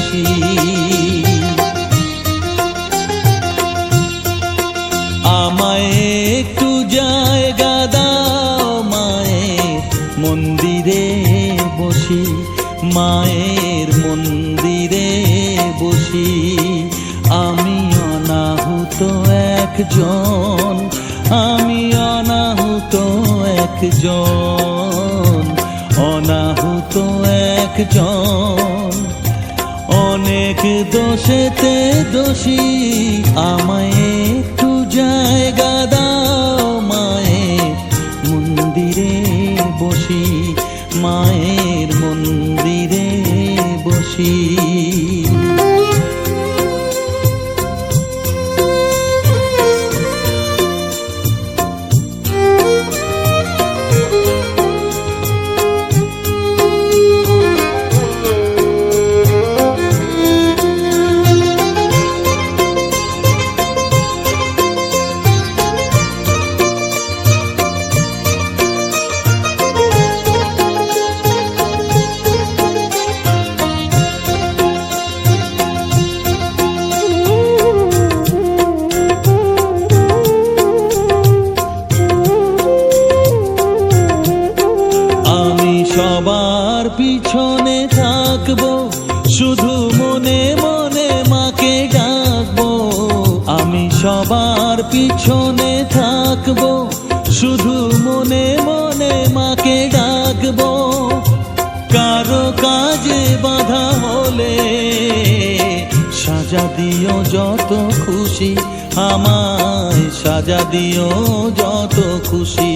বসি। আমায় একটু জায়গা দাও মায়ের মন্দিরে বসি, মায়ের মন্দিরে বসি। আমি অনাহুত একজন, আমি অনাহুত একজন, অনাহুত একজন। অনেক দোষেতে দোষী, আমায় একটু জায়গা দাও মায়ের মন্দিরে বসি, মায়ের মন্দিরে বসি। সবার পিছনে থাকবো, শুধু মনে মনে মাকে ডাকবো। আমি সবার পিছনে থাকবো, শুধু মনে মনে মাকে ডাকবো। কারো কাজে বাধা হলে সাজা দিও যত খুশি, আমায় সাজা দিও যত খুশি।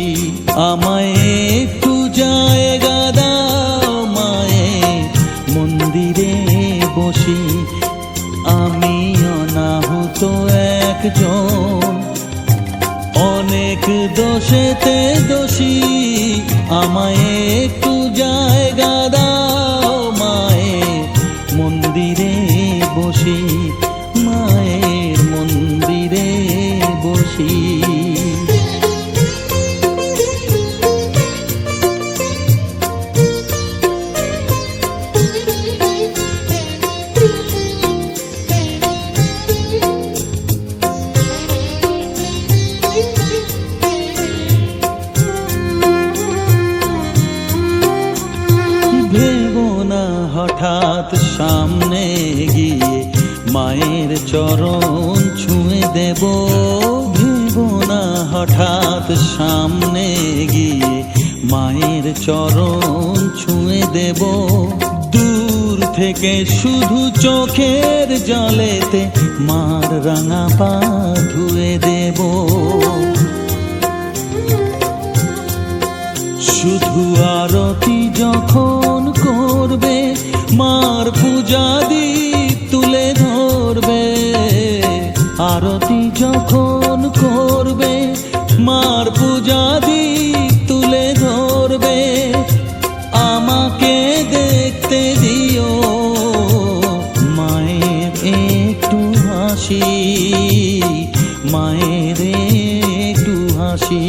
আমায় একটু জায়গা দাও মায়ের মন্দিরে বসি, আমি অনাহুত একজন। অনেক দোষেতে দোষী, আমায় একটু জায়গা দাও মায়ের মন্দিরে বসি, মায়ের মন্দিরে বসি। ভেবো না হঠাৎ সামনে গিয়ে মায়ের চরণ ছুঁয়ে দেব, ভেবো না হঠাৎ সামনে গিয়ে মায়ের চরণ ছুঁয়ে দেব। দূর থেকে শুধু চোখের জলেতে মার রাঙা পা ধুয়ে দেব। শুধু আরতি যখন করবে, মার পূজা দীপ তুলে ধরবে। আরতি যখন করবে, মার পূজা দীপ তুলে ধরবে। আমাকে দেখতে দিও মায়ের একটু হাসি, মায়ের একটু হাসি।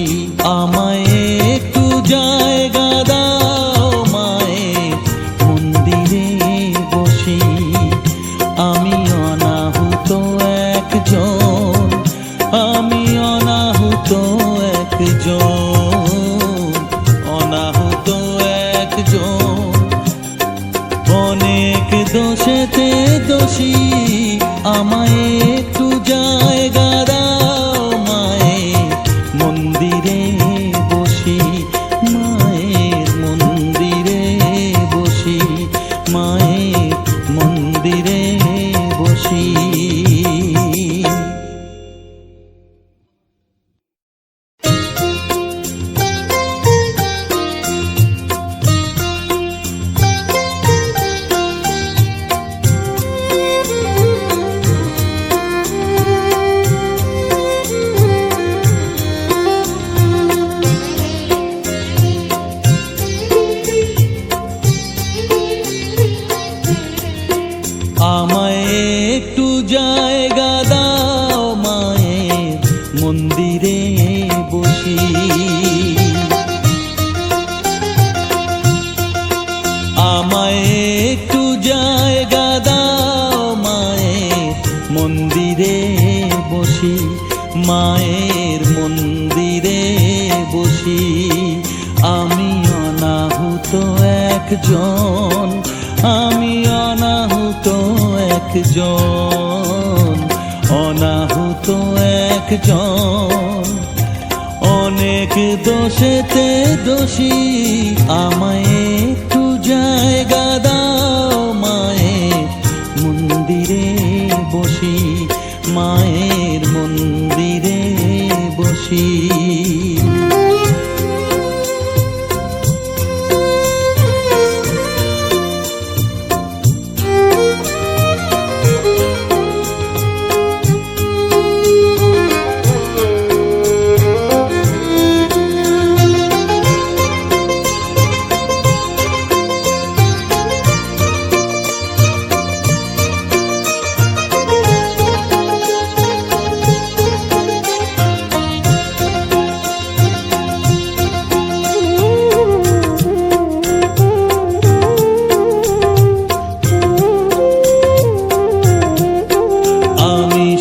আমায় একটু জায়গা দাও মায়ের মন্দিরে বসি, আমি অনাহুত একজন, আমি অনাহুত একজন, অনাহুত একজন। অনেক দোষেতে দোষী, আমায় একটু জায়গা দাও মায়ের মন্দিরে বসি, মায়ের মন্দিরে বসি, মায়ের মন্দিরে বসি। আমায় একটু জায়গা দাও মায়ের মন্দিরে বসি, আমায় একটু জায়গা দাও বসি, মায়ের মন্দিরে বসি। আমি অনাহুত একজন, আমি অনাহুত একজন, অনাহুত একজন। অনেক দোষেতে দোষী, আমায় একটু জায়গা দাও মায়ের মন্দিরে বসি, মায়ের মন্দিরে বসি।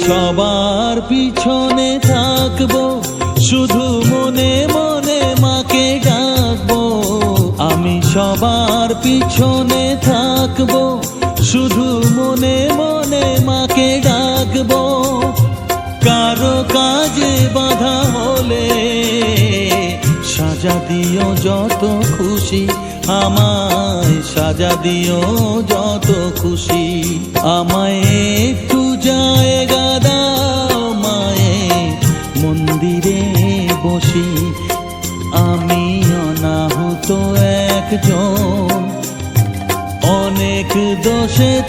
সবার পিছনে থাকবো, শুধু মনে মনে মাকে ডাকবো। আমি সবার পিছনে থাকবো, শুধু মনে মনে মাকে ডাকবো। কারো কাজে বাধা হলে সাজা দিও যত খুশি, আমায় সাজা দিও যত খুশি। আমায় একটু জায়গা দাও মায়ের মন্দিরে বসি, আমি অনাহুত একজন। অনেক দোষেতে